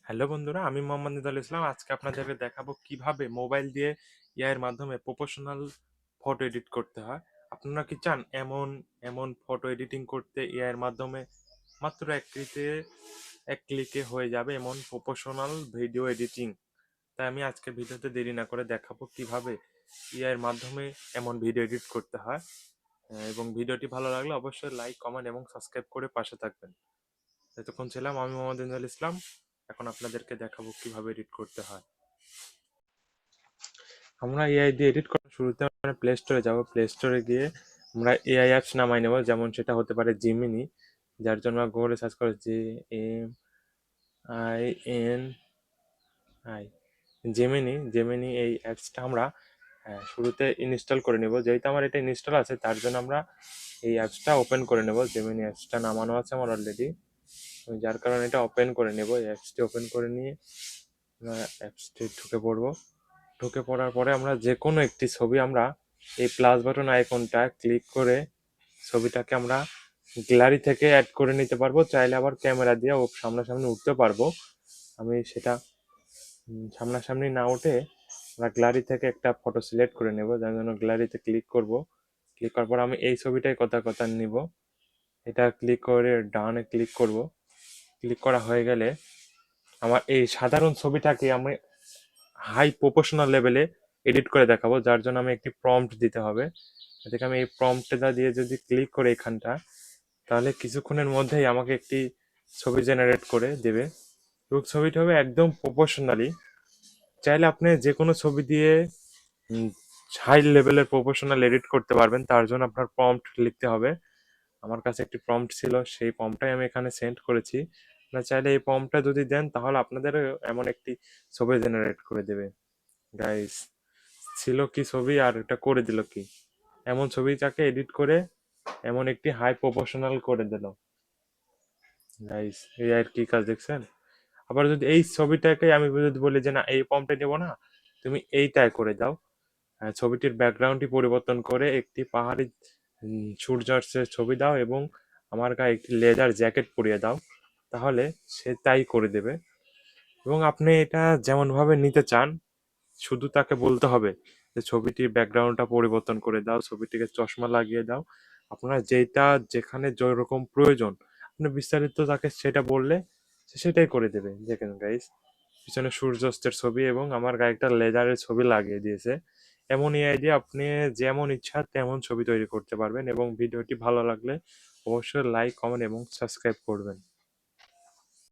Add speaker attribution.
Speaker 1: Hello বন্ধুরা, আমি মোহাম্মদ নিদাল ইসলাম। আজকে আপনাদেরকে দেখাবো কিভাবে মোবাইল দিয়ে এআই এর মাধ্যমে প্রফেশনাল ফটো এডিট করতে হয়। আপনারা কি চান এমন এমন ফটো এডিটিং করতে এআই এর মাধ্যমে মাত্র এক ক্লিকে হয়ে যাবে এমন প্রফেশনাল ভিডিও এডিটিং? তাই আমি আজকে ভিডিওতে দেরি না করে দেখাবো কিভাবে এআই এর মাধ্যমে এমন ভিডিও এডিট করতে হয়। এবং ভিডিওটি ভালো লাগলে অবশ্যই লাইক, কমেন্ট এবং সাবস্ক্রাইব করে পাশে থাকবেন। এতক্ষণ ছিলাম আমি মোহাম্মদ ইনজাল ইসলাম। এখন আপনাদেরকে দেখাবো কিভাবে এডিট করতে হয়। আমরা এআই দিয়ে এডিট করার শুরুতে আমরা প্লে স্টোরে যাব। প্লে স্টোরে গিয়ে আমরা এআই অ্যাপস নামাই নেব, যেমন সেটা হতে পারে জিমিনি, যার জন্য গুগলে সার্চ করে JMINI জেমিনি। এই অ্যাপসটা আমরা শুরুতে ইনস্টল করে নেব। যেহেতু আমার এটা ইনস্টল আছে তার জন্য আমরা এই অ্যাপসটা ওপেন করে নেব। জেমিনি অ্যাপসটা নামানো আছে আমার অলরেডি, যার কারণে এটা ওপেন করে নেব। এই অ্যাপসটি ওপেন করে নিয়ে আমরা অ্যাপসটি ঢুকে পড়বো। ঢুকে পড়ার পরে আমরা যে কোনো একটি ছবি আমরা এই প্লাস বাটন আইকনটা ক্লিক করে ছবিটাকে আমরা গ্যালারি থেকে অ্যাড করে নিতে পারবো। চাইলে আবার ক্যামেরা দিয়ে ও সামনাসামনি উঠতে পারবো। আমি সেটা সামনাসামনি না উঠে আমরা গ্যালারি থেকে একটা ফটো সিলেক্ট করে নেব, যার জন্য গ্যালারিতে ক্লিক করব। ক্লিক করার পর আমি এই ছবিটাই কথা কথা নিব। এটা ক্লিক করে ডানে ক্লিক করব। ক্লিক করা হয়ে গেলে আমার এই সাধারণ ছবিটাকে আমি হাই প্রফেশনাল লেভেলে এডিট করে দেখাবো, যার জন্য আমি একটি প্রম্পট দিতে হবে। এদিকে আমি এই প্রম্পটটা দিয়ে যদি ক্লিক করি এখানটা, তাহলে কিছুক্ষণের মধ্যেই আমাকে একটি ছবি জেনারেট করে দেবে এবং ছবিটা হবে একদম প্রফেশনালি। চাইলে আপনি যে কোনো ছবি দিয়ে হাই লেভেলের প্রফেশনাল এডিট করতে পারবেন। তার জন্য আপনার প্রম্পট লিখতে হবে। আমার কাছে একটি প্রম্পট ছিল, সেই প্রম্পটটাই আমি এখানে সেন্ড করেছি। আপনারা চাইলে এই প্রম্পটটা যদি দেন তাহলে আপনাদের এমন একটি ছবি জেনারেট করে দেবে। গাইস, ছিল কি ছবি আর এটা করে দিল কি! এমন ছবিটাকে এডিট করে এমন একটি হাই প্রফেশনাল করে দিল। গাইস, এই আর কি কাজ দেখছেন! আবার যদি এই ছবিটাকে আমি যদি বলি যে না, এই প্রম্পটে দেবো না, তুমি এইটাই করে দাও, ছবিটির ব্যাকগ্রাউন্ডটি পরিবর্তন করে একটি পাহাড়ি সূর্যাস্তের ছবি দাও এবং আমার গায়ে একটি লেদার জ্যাকেট পরিয়ে দাও, তাহলে সে তাই করে দেবে। এবং আপনি এটা যেমনভাবে নিতে চান শুধু তাকে বলতে হবে যে ছবিটির ব্যাকগ্রাউন্ডটা পরিবর্তন করে দাও, ছবিটিকে চশমা লাগিয়ে দাও। আপনার যেটা যেখানে যেরকম প্রয়োজন আপনি বিস্তারিত তাকে সেটা বললে সে সেটাই করে দেবে। দেখেন গাইস, পিছনে সূর্যাস্তের ছবি এবং আমার গায়ে একটা লেজারের ছবি লাগিয়ে দিয়েছে। এমন এই আইডিয়া আপনি যেমন ইচ্ছা তেমন ছবি তৈরি করতে পারবেন। এবং ভিডিওটি ভালো লাগলে অবশ্যই লাইক, কমেন্ট এবং সাবস্ক্রাইব করবেন।